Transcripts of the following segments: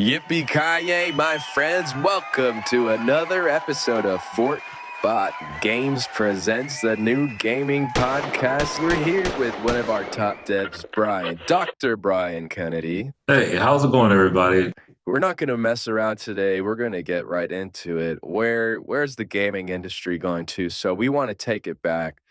Yippee-ki-yay, my friends. Welcome to another episode of FortBot Games Presents, the new gaming podcast. We're here with one of our top devs, Dr. Brian Kennedy. Hey, how's it going, everybody? We're not going to mess around today. We're going to get right into it. Where's the gaming industry going to? So we want to take it back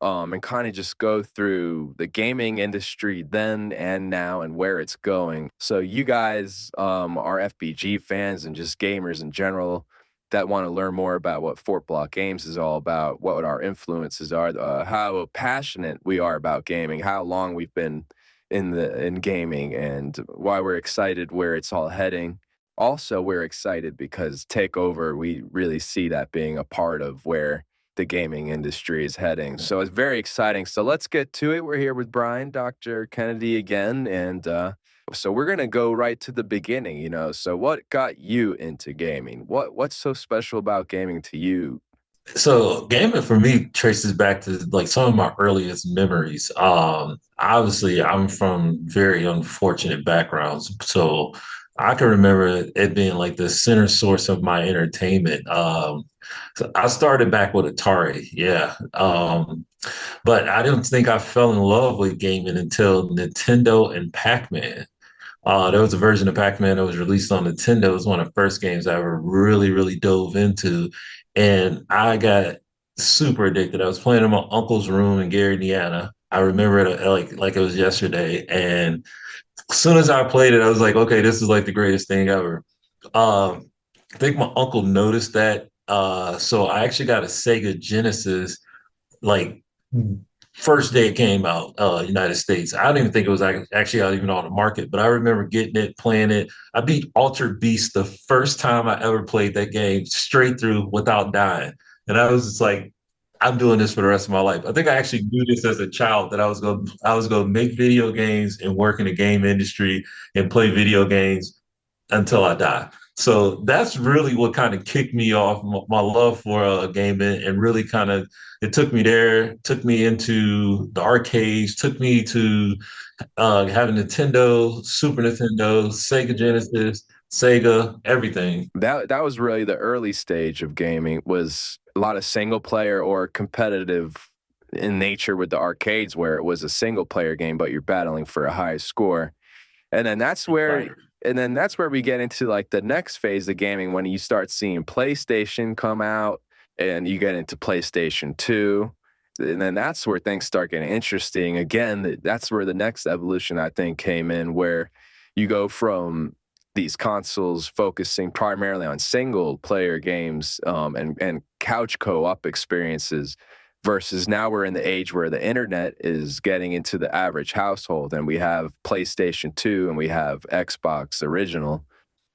and kind of just go through the gaming industry then and now and where it's going. So you guys are FBG fans and just gamers in general that want to learn more about what Fort Block Games is all about, what our influences are, how passionate we are about gaming, how long we've been in gaming, and why we're excited where it's all heading. Also, we're excited because TAKEOVER, we really see that being a part of where the gaming industry is heading. So it's very exciting. So let's get to it. We're here with Brian, Dr. Kennedy again. And so we're going to go right to the beginning, So what got you into gaming? What's so special about gaming to you? So, gaming for me traces back to like some of my earliest memories. Obviously, I'm from very unfortunate backgrounds, so I can remember it being like the center source of my entertainment. So I started back with Atari, yeah. But I didn't think I fell in love with gaming until Nintendo and Pac-Man. There was a version of Pac-Man that was released on Nintendo. It was one of the first games I ever really dove into. And I got super addicted. I was playing in my uncle's room in Gary, Indiana. I remember it like it was yesterday. And as soon as I played it, I was like, okay, this is like the greatest thing ever. I think my uncle noticed that. So I actually got a Sega Genesis like first day it came out, United States. I don't even think it was actually out even on the market, but I remember getting it, playing it. I beat Altered Beast the first time I ever played that game straight through without dying. And I was just like, I'm doing this for the rest of my life. I think I actually knew this as a child that I was going to make video games and work in the game industry and play video games until I die. So that's really what kind of kicked me off my love for gaming, and really kind of it took me there, took me into the arcades, took me to having Nintendo, Super Nintendo, Sega Genesis, Sega, everything. That was really the early stage of gaming, was a lot of single player or competitive in nature with the arcades, where it was a single player game, but you're battling for a high score. And then that's where Right. we get into like the next phase of gaming, when you start seeing PlayStation come out and you get into PlayStation 2. And then that's where things start getting interesting. Again, that's where the next evolution, I think, came in, where you go from these consoles focusing primarily on single player games and couch co-op experiences, versus now we're in the age where the internet is getting into the average household, and we have PlayStation 2 and we have Xbox original.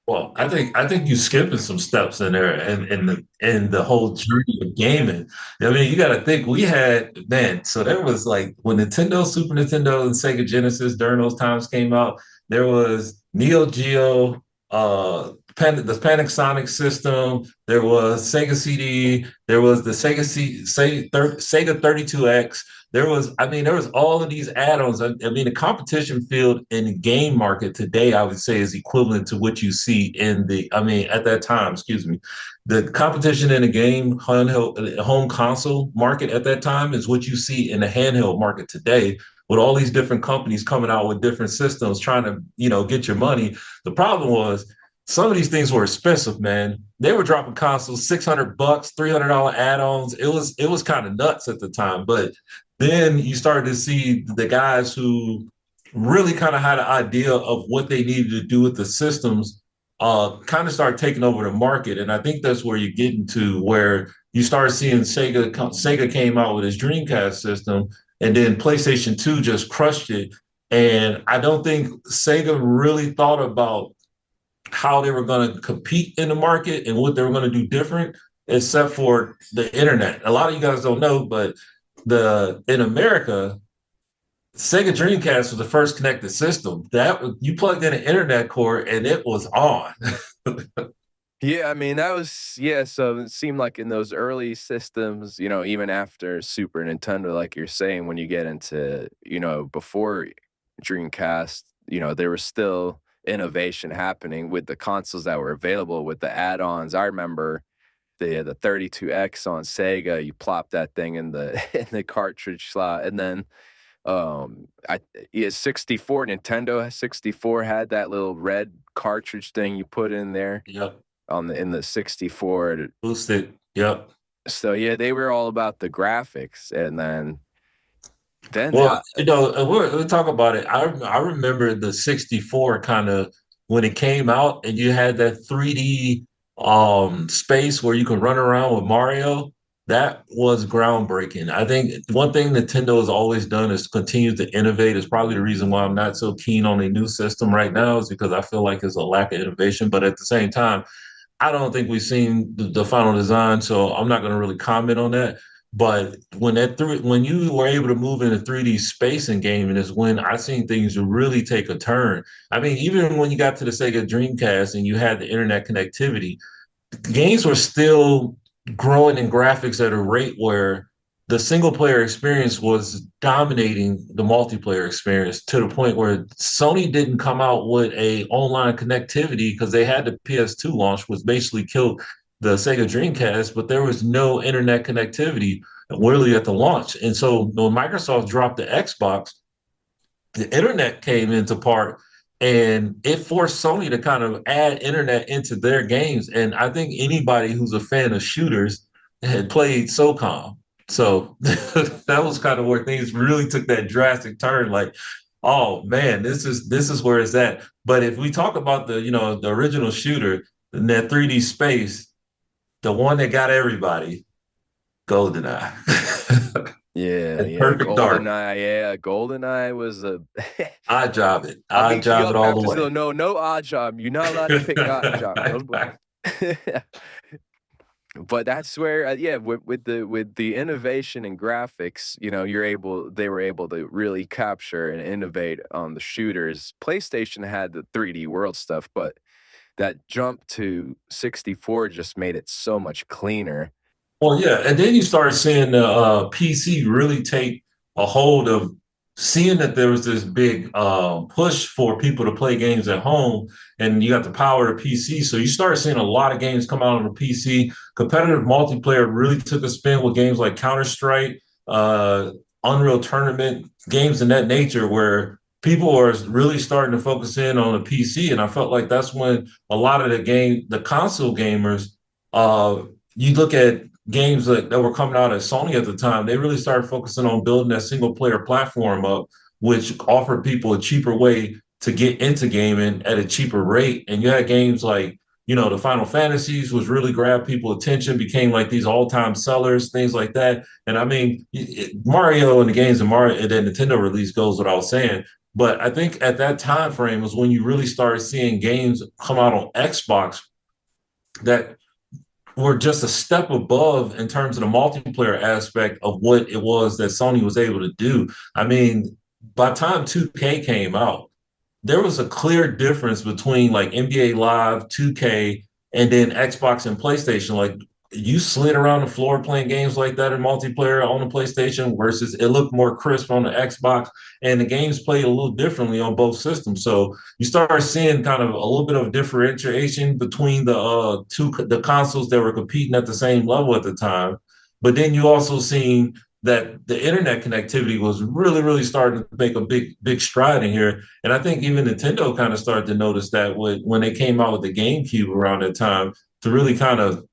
Well, I think you skipping some steps in there, and in the whole journey of gaming. I mean, you got to think we had, man. So there was like when Nintendo, Super Nintendo, and Sega Genesis during those times came out. There was Neo Geo, the Panasonic system. There was Sega CD. There was the Sega 32X. There was all of these add-ons. I mean, the competition field in the game market today, I would say, is equivalent to what you see at that time, excuse me. The competition in the game handheld home console market at that time is what you see in the handheld market today, with all these different companies coming out with different systems trying to, get your money. The problem was some of these things were expensive, man. They were dropping consoles $600, $300 add-ons. It was kind of nuts at the time, but then you started to see the guys who really kind of had an idea of what they needed to do with the systems kind of start taking over the market. And I think that's where you're getting to, where you start seeing Sega came out with his Dreamcast system, and then PlayStation 2 just crushed it. And I don't think Sega really thought about how they were going to compete in the market and what they were going to do different, except for the internet. A lot of you guys don't know, but the in America, Sega Dreamcast was the first connected system. You plugged in an internet cord and it was on. Yeah, I mean, so it seemed like in those early systems, even after Super Nintendo, like you're saying, when you get into, before Dreamcast, there was still innovation happening with the consoles that were available with the add-ons. I remember the 32X on Sega, you plop that thing in the in the cartridge slot, and then I yeah, 64 Nintendo 64 had that little red cartridge thing you put in there Yep. on the in the 64. Boosted. Yep. So yeah, they were all about the graphics, and then Well, we'll talk about it. I remember the 64 kind of when it came out and you had that 3D space where you could run around with Mario. That was groundbreaking. I think one thing Nintendo has always done is continue to innovate. Is probably the reason why I'm not so keen on a new system right now is because I feel like there's a lack of innovation. But at the same time, I don't think we've seen the final design, so I'm not going to really comment on that. But when you were able to move into 3D space and gaming is when I seen things really take a turn. I mean, even when you got to the Sega Dreamcast and you had the internet connectivity, games were still growing in graphics at a rate where the single player experience was dominating the multiplayer experience to the point where Sony didn't come out with a online connectivity because they had the PS2 launch, which basically killed the Sega Dreamcast, but there was no internet connectivity really at the launch. And so when Microsoft dropped the Xbox, the internet came into part and it forced Sony to kind of add internet into their games. And I think anybody who's a fan of shooters had played SOCOM. So that was kind of where things really took that drastic turn. Like, oh man, this is where it's at. But if we talk about the original shooter in that 3D space, the one that got everybody, GoldenEye. yeah, And yeah, Perfect Dark. GoldenEye, yeah, GoldenEye was a I job it. I'll I beat you job it up all after the still way. no odd job. You're not allowed to pick odd job. No, but that's where yeah, with the innovation and graphics, they were able to really capture and innovate on the shooters. PlayStation had the 3D world stuff, but that jump to 64 just made it so much cleaner. Well, yeah, and then you start seeing the PC really take a hold of seeing that there was this big push for people to play games at home, and you got the power of PC. So you start seeing a lot of games come out on the PC. Competitive multiplayer really took a spin with games like Counter Strike, Unreal Tournament, games in that nature, where people are really starting to focus in on the PC. And I felt like that's when a lot of the console gamers, uh, you look at games that were coming out at Sony at the time, they really started focusing on building that single player platform up, which offered people a cheaper way to get into gaming at a cheaper rate. And you had games like, the Final Fantasies was really grabbed people attention, became like these all-time sellers, things like that. And I mean, Mario and the games of Mario and then Nintendo release goes without saying. But I think at that time frame was when you really started seeing games come out on Xbox that were just a step above in terms of the multiplayer aspect of what it was that Sony was able to do. I mean, by the time 2K came out, there was a clear difference between like NBA Live, 2K, and then Xbox and PlayStation. Like you slid around the floor playing games like that in multiplayer on the PlayStation versus it looked more crisp on the Xbox, and the games played a little differently on both systems. So you start seeing kind of a little bit of differentiation between the consoles that were competing at the same level at the time. But then you also seen that the internet connectivity was really, really starting to make a big stride in here. And I think even Nintendo kind of started to notice that when they came out with the GameCube around that time to really kind of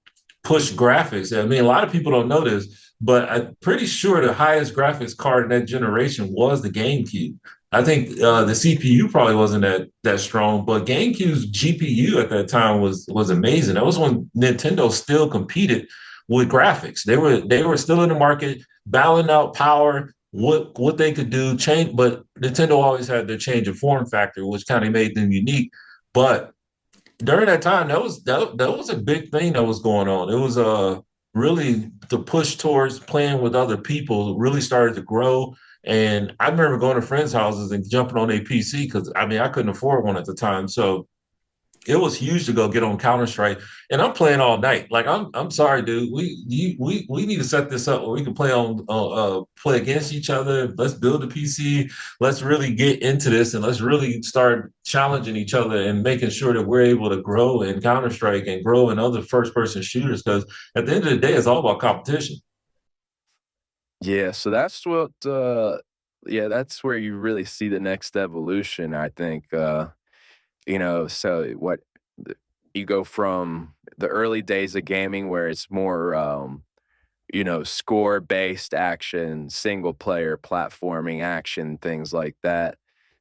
push graphics. I mean, a lot of people don't know this, but I'm pretty sure the highest graphics card in that generation was the GameCube. I think the CPU probably wasn't that strong, but GameCube's GPU at that time was amazing. That was when Nintendo still competed with graphics. They were still in the market, battling out power, what they could do, change. But Nintendo always had their change of form factor, which kind of made them unique. But during that time, that was a big thing that was going on. It was really the push towards playing with other people really started to grow. And I remember going to friends' houses and jumping on a PC because I mean I couldn't afford one at the time. So it was huge to go get on Counter Strike, and I'm playing all night. Like I'm sorry, dude. We need to set this up where we can play on play against each other. Let's build a PC. Let's really get into this, and let's really start challenging each other and making sure that we're able to grow in Counter Strike and grow in other first person shooters. Because at the end of the day, it's all about competition. Yeah, so that's what, yeah, that's where you really see the next evolution, I think, so what the you go from the early days of gaming where it's more, score-based action, single player platforming action, things like that.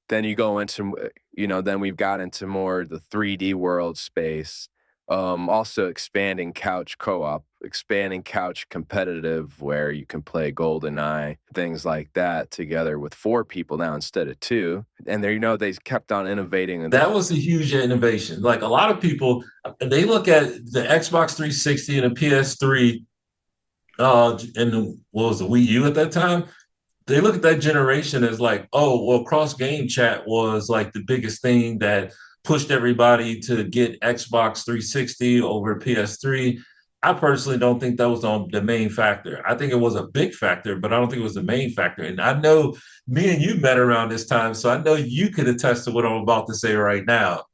Then you go into, then we've got into more the 3D world space. Also expanding couch co-op, expanding couch competitive where you can play GoldenEye, things like that together with 4 people now instead of 2. And there, they kept on innovating and That was a huge innovation. Like a lot of people, they look at the Xbox 360 and the PS3, and what was the Wii U at that time? They look at that generation as like, oh, well, cross game chat was like the biggest thing that pushed everybody to get Xbox 360 over PS3. I personally don't think that was on the main factor. I think it was a big factor, but I don't think it was the main factor. And I know me and you met around this time, so I know you could attest to what I'm about to say right now.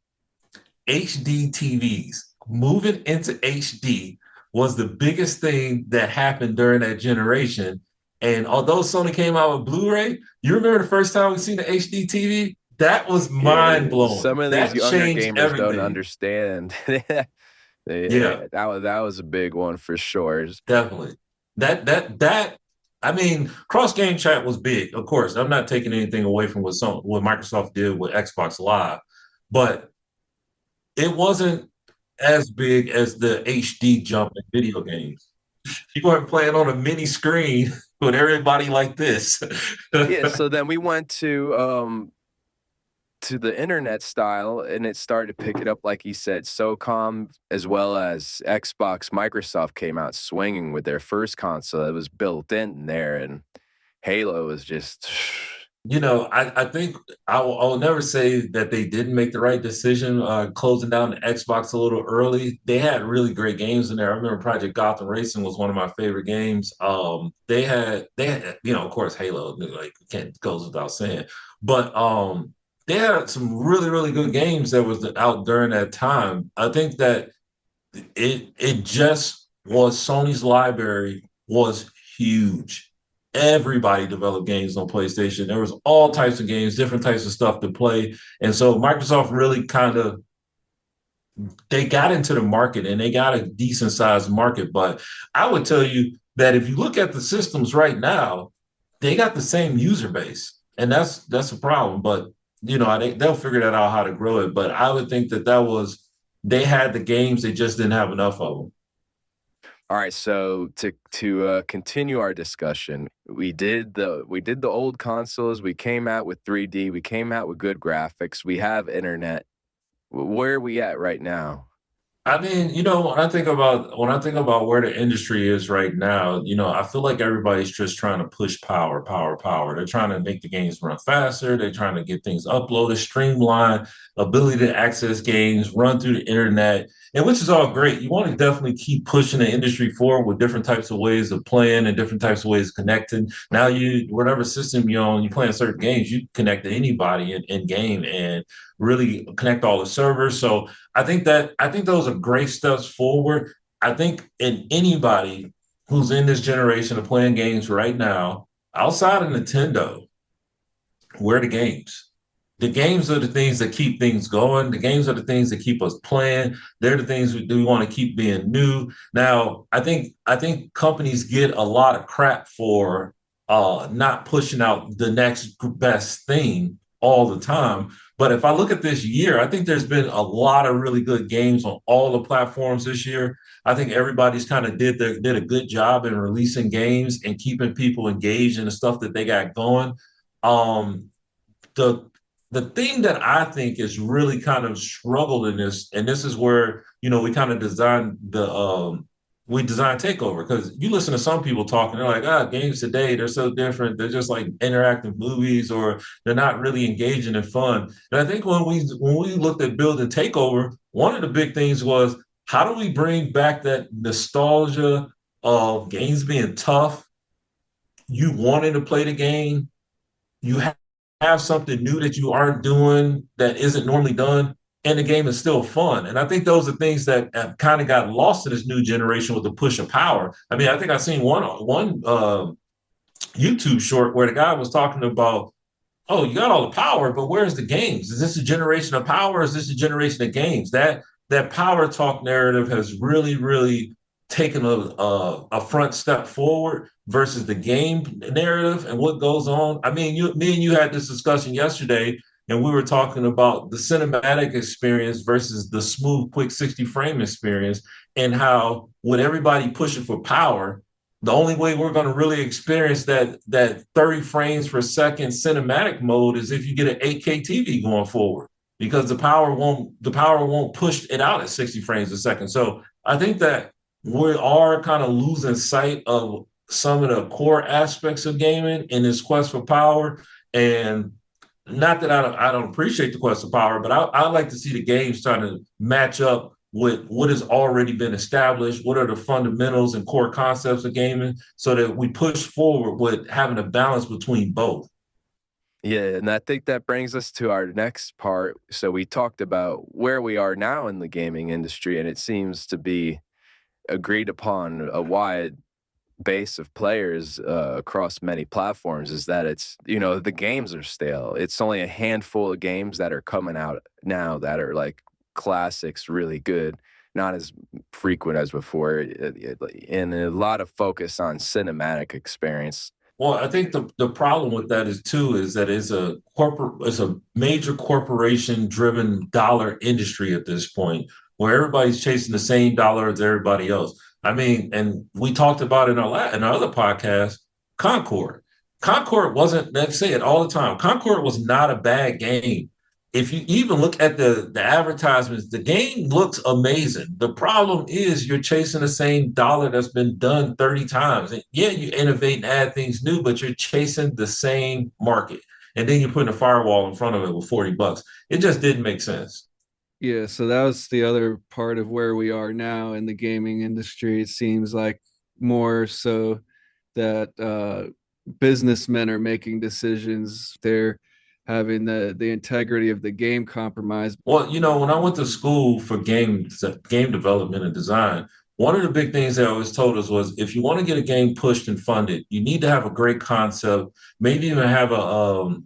HD TVs moving into HD was the biggest thing that happened during that generation. And although Sony came out with Blu-ray, you remember the first time we seen the HD TV? That was mind yeah, blowing. some of these That younger changed gamers don't everything. understand. Yeah, That was a big one for sure. definitely. That. I mean, cross game chat was big. Of course, I'm not taking anything away from what Microsoft did with Xbox Live, but it wasn't as big as the HD jump in video games. You weren't playing on a mini screen with everybody like this. Yeah, so then we went to the internet style, and it started to pick it up, like you said. SOCOM, as well as Xbox, Microsoft came out swinging with their first console that was built in there, and Halo was just I think I'll never say that they didn't make the right decision closing down the Xbox a little early. They had really great games in there. I remember Project Gotham Racing was one of my favorite games. They had of course Halo, like can't goes without saying, but they had some really really good games that was out during that time. I think that it just was Sony's library was huge. Everybody developed games on PlayStation. There was all types of games, different types of stuff to play. And so Microsoft really kind of they got into the market and they got a decent sized market. But I would tell you that if you look at the systems right now, they got the same user base. And that's a problem. But they'll figure that out how to grow it. But I would think that was they had the games, they just didn't have enough of them. all right. So to continue our discussion, we did the old consoles. We came out with 3D. We came out with good graphics. We have internet. Where are we at right now? I mean, when I think about where the industry is right now, I feel like everybody's just trying to push power, power, power. They're trying to make the games run faster. They're trying to get things uploaded, streamline, ability to access games, run through the internet, and which is all great. You want to definitely keep pushing the industry forward with different types of ways of playing and different types of ways of connecting. Now whatever system you're on, you playing certain games, you connect to anybody in game and really connect all the servers. So I think those are great steps forward. I think in anybody who's in this generation of playing games right now, outside of Nintendo, where are the games? The games are the things that keep things going. The games are the things that keep us playing. They're the things we do want to keep being new. Now, I think companies get a lot of crap for not pushing out the next best thing all the time. But if I look at this year, I think there's been a lot of really good games on all the platforms this year. I think everybody's kind of did a good job in releasing games and keeping people engaged in the stuff that they got going. Um, the the thing that I think is really kind of struggled in this, and this is where we kind of designed the we designed Takeover. Because you listen to some people talking, they're like, ah, games today, they're so different. They're just like interactive movies, or they're not really engaging and fun. And I think when we looked at building Takeover, one of the big things was, how do we bring back that nostalgia of games being tough, you wanting to play the game, you have something new that you aren't doing that isn't normally done, and the game is still fun. And I think those are things that have kind of got lost in this new generation with the push of power. I mean, I think I've seen one YouTube short where the guy was talking about, oh, you got all the power, but where's the games? Is this a generation of power? Or is this a generation of games? That power talk narrative has really, really taken a front step forward versus the game narrative and what goes on. I mean, me and you had this discussion yesterday, and we were talking about the cinematic experience versus the smooth, quick 60 frame experience, and how with everybody pushing for power, the only way we're going to really experience that 30 frames per second cinematic mode is if you get an 8K TV going forward, because the power won't push it out at 60 frames a second. So I think that we are kind of losing sight of some of the core aspects of gaming in this quest for power. And not that I don't appreciate the quest for power, but I like to see the games trying to match up with what has already been established. What are the fundamentals and core concepts of gaming, so that we push forward with having a balance between both. Yeah, and I think that brings us to our next part. So we talked about where we are now in the gaming industry, and it seems to be agreed upon a wide base of players across many platforms is that it's, the games are stale. It's only a handful of games that are coming out now that are like classics, really good, not as frequent as before, and a lot of focus on cinematic experience. Well, I think the problem with that is too is that it's a major corporation driven dollar industry at this point, where everybody's chasing the same dollar as everybody else. I mean, and we talked about in our other podcast, Concord. Concord wasn't, let's say it all the time. Concord was not a bad game. If you even look at the advertisements, the game looks amazing. The problem is you're chasing the same dollar that's been done 30 times. And yeah, you innovate and add things new, but you're chasing the same market. And then you're putting a firewall in front of it with $40. It just didn't make sense. Yeah, so that was the other part of where we are now in the gaming industry. It seems like more so that businessmen are making decisions. They're having the integrity of the game compromised. Well, when I went to school for game development and design, one of the big things they always told us was, if you want to get a game pushed and funded, you need to have a great concept, maybe even have a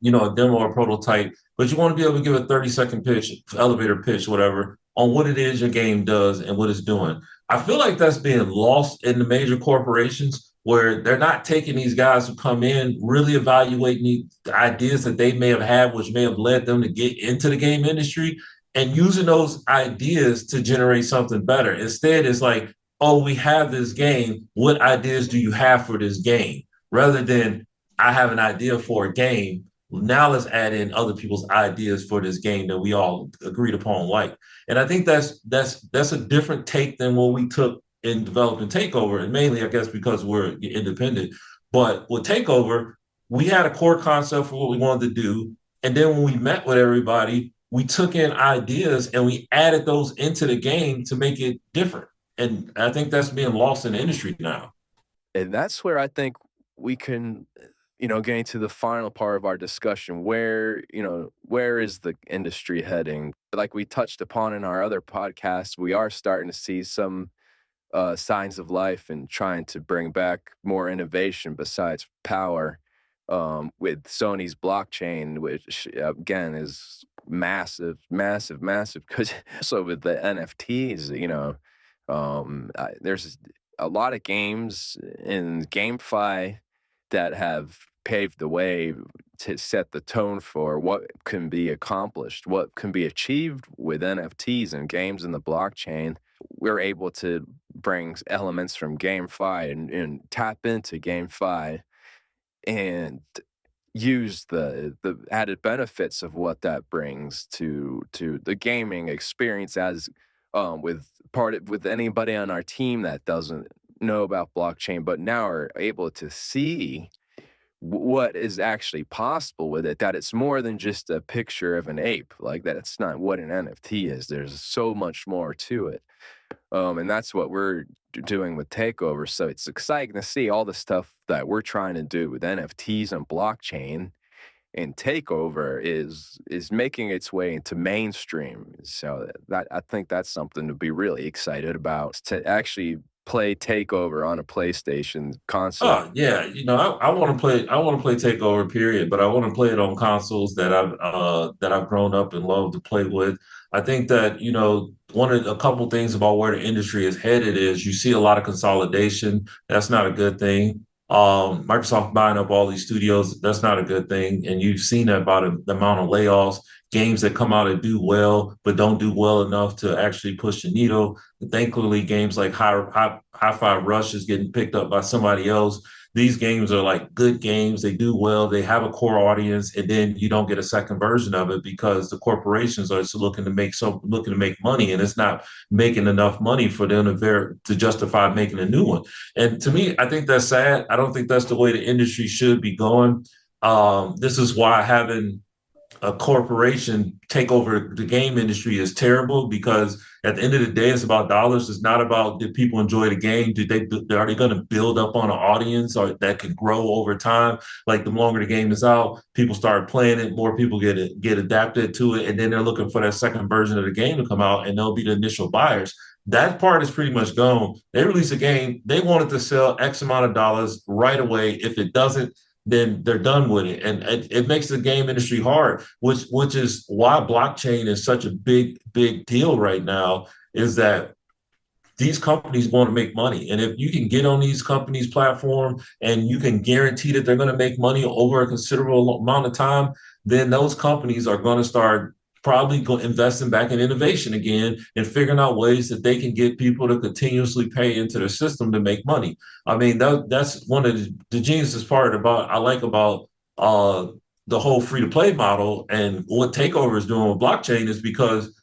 demo or prototype, but you want to be able to give a 30-second pitch, elevator pitch, whatever, on what it is your game does and what it's doing. I feel like that's being lost in the major corporations, where they're not taking these guys who come in, really evaluating the ideas that they may have had, which may have led them to get into the game industry, and using those ideas to generate something better. Instead, it's like, oh, we have this game. What ideas do you have for this game? Rather than, I have an idea for a game. Now let's add in other people's ideas for this game that we all agreed upon like. And I think that's a different take than what we took in developing Takeover, and mainly I guess because we're independent. But with Takeover, we had a core concept for what we wanted to do, and then when we met with everybody, we took in ideas and we added those into the game to make it different. And I think that's being lost in the industry now. And that's where I think we can, getting to the final part of our discussion, where is the industry heading? Like we touched upon in our other podcasts, we are starting to see some signs of life and trying to bring back more innovation besides power, with Sony's blockchain, which again is massive, massive, massive. Because also with the NFTs, there's a lot of games in GameFi that have paved the way to set the tone for what can be accomplished, what can be achieved with NFTs and games in the blockchain. We're able to bring elements from GameFi and tap into GameFi and use the added benefits of what that brings to the gaming experience as with anybody on our team that doesn't know about blockchain, but now are able to see what is actually possible with it, that it's more than just a picture of an ape, like that it's not what an NFT is. There's so much more to it. And that's what we're doing with Takeover. So it's exciting to see all the stuff that we're trying to do with NFTs and blockchain, and Takeover is making its way into mainstream. So that I think that's something to be really excited about, to actually play Takeover on a PlayStation console. Oh yeah, I want to play. I want to play Takeover, period. But I want to play it on consoles that I've grown up and loved to play with. I think that one of a couple things about where the industry is headed is you see a lot of consolidation. That's not a good thing. Microsoft buying up all these studios. That's not a good thing. And you've seen that about the amount of layoffs. Games that come out and do well, but don't do well enough to actually push the needle. Thankfully, games like Hi-Fi Rush is getting picked up by somebody else. These games are like good games. They do well. They have a core audience, and then you don't get a second version of it because the corporations are just looking to make money, and it's not making enough money for them to justify making a new one. And to me, I think that's sad. I don't think that's the way the industry should be going. This is why having a corporation take over the game industry is terrible, because at the end of the day, it's about dollars. It's not about, did people enjoy the game? Are they going to build up on an audience or that can grow over time? Like the longer the game is out, people start playing it, more people get adapted to it, and then they're looking for that second version of the game to come out, and they'll be the initial buyers. That part is pretty much gone. They release a game, they wanted to sell X amount of dollars right away. If it doesn't, then they're done with it. And it makes the game industry hard, which is why blockchain is such a big deal right now, is that these companies want to make money. And if you can get on these companies' platform and you can guarantee that they're going to make money over a considerable amount of time, then those companies are going to start probably investing back in innovation again and figuring out ways that they can get people to continuously pay into the system to make money. I mean, that's one of the genius part about I like about the whole free to play model, and what Takeover is doing with blockchain is because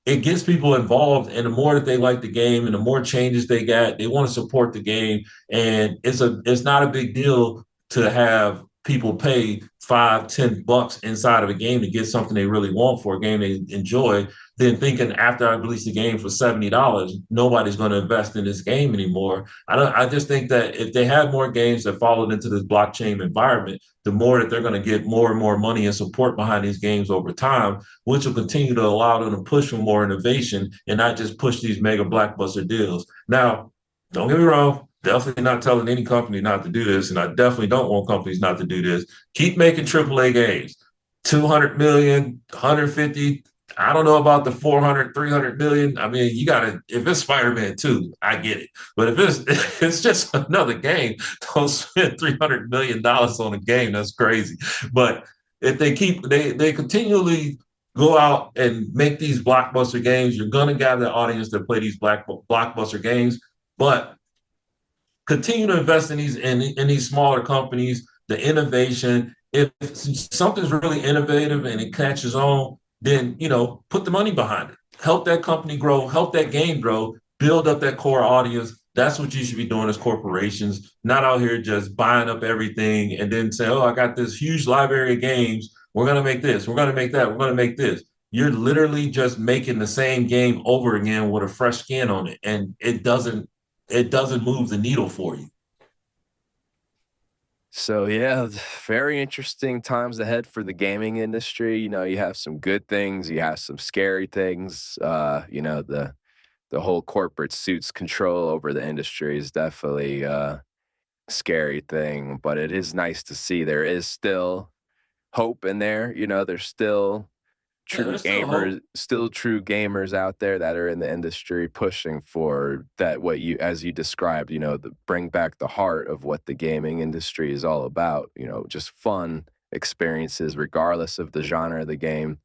it gets people involved, and the more that they like the game and the more changes they got, they want to support the game. And it's not a big deal to have people pay $5-10 inside of a game to get something they really want for a game they enjoy, then thinking after I release the game for $70, nobody's going to invest in this game anymore. I just think that if they have more games that followed into this blockchain environment, the more that they're going to get more and more money and support behind these games over time, which will continue to allow them to push for more innovation and not just push these mega blockbuster deals. Now, don't get me wrong, definitely not telling any company not to do this, and I definitely don't want companies not to do this. Keep making AAA games. 200 million, 150. I don't know about the 400, 300 million. I mean, you got to, if it's Spider-Man 2, I get it. But if it's just another game, don't spend $300 million on a game. That's crazy. But if they continually go out and make these blockbuster games, you're going to gather an audience that play these blockbuster games. But continue to invest in these smaller companies, the innovation. If something's really innovative and it catches on, then put the money behind it. Help that company grow, help that game grow, build up that core audience. That's what you should be doing as corporations, not out here just buying up everything and then say, oh, I got this huge library of games. We're going to make this, we're going to make that, we're going to make this. You're literally just making the same game over again with a fresh skin on it. And it doesn't move the needle for you. So yeah, very interesting times ahead for the gaming industry. You have some good things, you have some scary things. The whole corporate suits control over the industry is definitely a scary thing, but it is nice to see there is still hope in there. There's still Yeah, there's still hope. still true gamers out there that are in the industry pushing for that, what you, as you described, bring back the heart of what the gaming industry is all about, just fun experiences regardless of the genre of the game.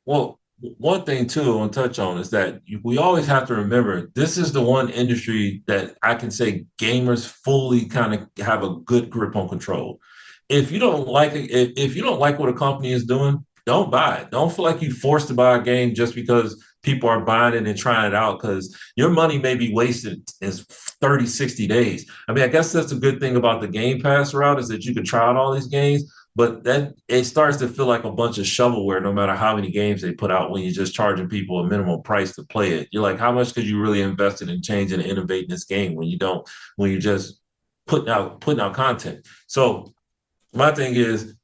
Well, one thing too I want to touch on is that we always have to remember this is the one industry that I can say gamers fully kind of have a good grip on control. If you don't like it, if you don't like what a company is doing, don't buy it. Don't feel like you're forced to buy a game just because people are buying it and trying it out, because your money may be wasted in 30, 60 days. I mean, I guess that's a good thing about the Game Pass route, is that you can try out all these games, but then it starts to feel like a bunch of shovelware no matter how many games they put out when you're just charging people a minimum price to play it. You're like, how much could you really invest in changing and innovating this game when you don't, when you're just putting out content? So my thing is,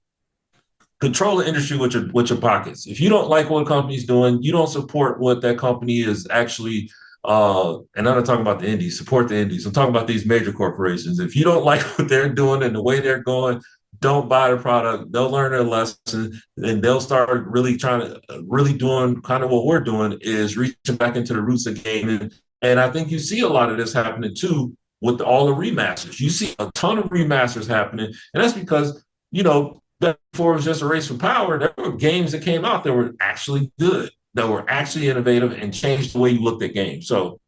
control the industry with your pockets. If you don't like what a company's doing, you don't support what that company is actually. And I'm not talking about the indies. Support the indies. I'm talking about these major corporations. If you don't like what they're doing and the way they're going, don't buy the product. They'll learn their lesson, and they'll start really trying to really doing kind of what we're doing, is reaching back into the roots of gaming. And I think you see a lot of this happening too with all the remasters. You see a ton of remasters happening, and that's because, you know, before it was just a race for power, there were games that came out that were actually good, that were actually innovative and changed the way you looked at games. So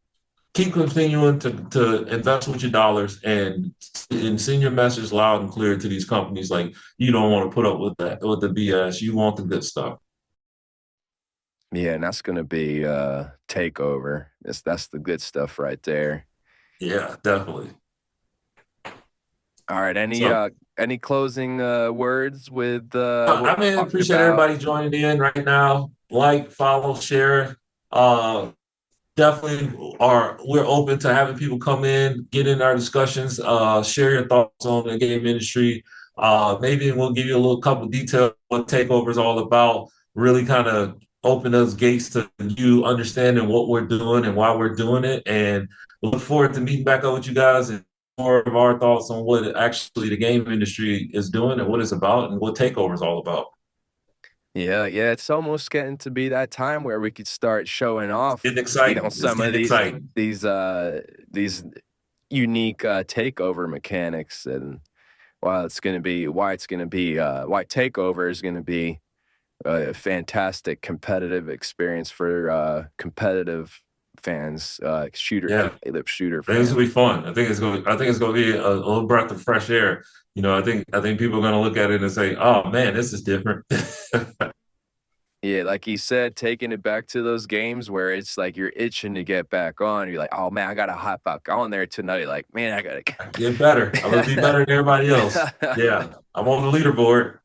keep continuing to invest with your dollars, and send your message loud and clear to these companies. Like, you don't want to put up with the BS. You want the good stuff. Yeah, and that's gonna be Takeover. That's the good stuff right there. Yeah, definitely. All right, So any closing words with I what we mean, talked appreciate about? everybody joining in right now. Like, follow, share. Uh, Definitely we're open to having people come in, get in our discussions, share your thoughts on the game industry. Maybe we'll give you a little couple details what Takeover is all about. Really kind of open those gates to you understanding what we're doing and why we're doing it. And we look forward to meeting back up with you guys and more of our thoughts on what actually the game industry is doing and what it's about and what Takeover is all about. Yeah, yeah, it's almost getting to be that time where we could start showing It's getting off, exciting. It's some of getting exciting. these unique takeover mechanics, and why Takeover is gonna be a fantastic competitive experience for competitive fans, Yeah. competitive shooter I think it's fans. gonna be fun. I think it's gonna be a little breath of fresh air. You know, I think people are gonna look at it and say, "Oh man, this is different." Yeah, like he said, taking it back to those games where it's like you're itching to get back on. You're like, "Oh man, I gotta hop back on there tonight." Like, man, I Get better. I'm gonna be better than everybody else. gotta. Yeah, I'm on the leaderboard.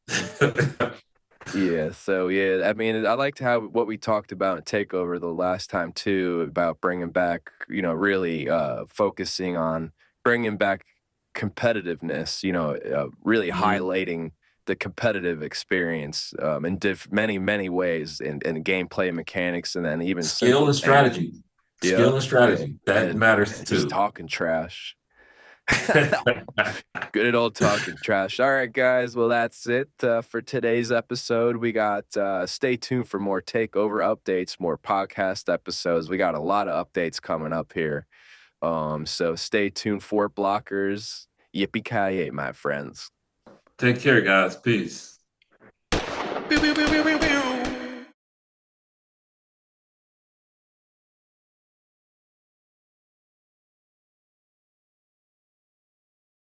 Yeah, so yeah, I mean, I liked how what we talked about in Takeover the last time too, about bringing back, really focusing on bringing back competitiveness, really Mhm. highlighting the competitive experience in many, many ways, and gameplay mechanics, and then even Skill simple and things. strategy. Skill Yep, and yeah, strategy. That matters and just too. talking trash. Good old talking trash. All right, guys. Well, that's it for today's episode. We got stay tuned for more takeover updates, more podcast episodes. We got a lot of updates coming up here. So stay tuned for blockers. Yippee ki my friends. Take care, guys. Peace. Pew, pew, pew, pew, pew, pew.